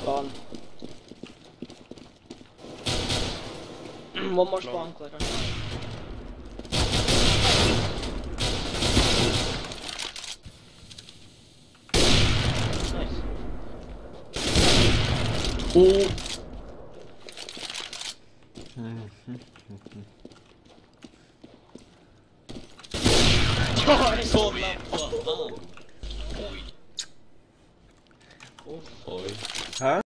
spawn. One more spawn, click on. Nice. Oh. Kom igen, fan. Oj. Oj. Huh?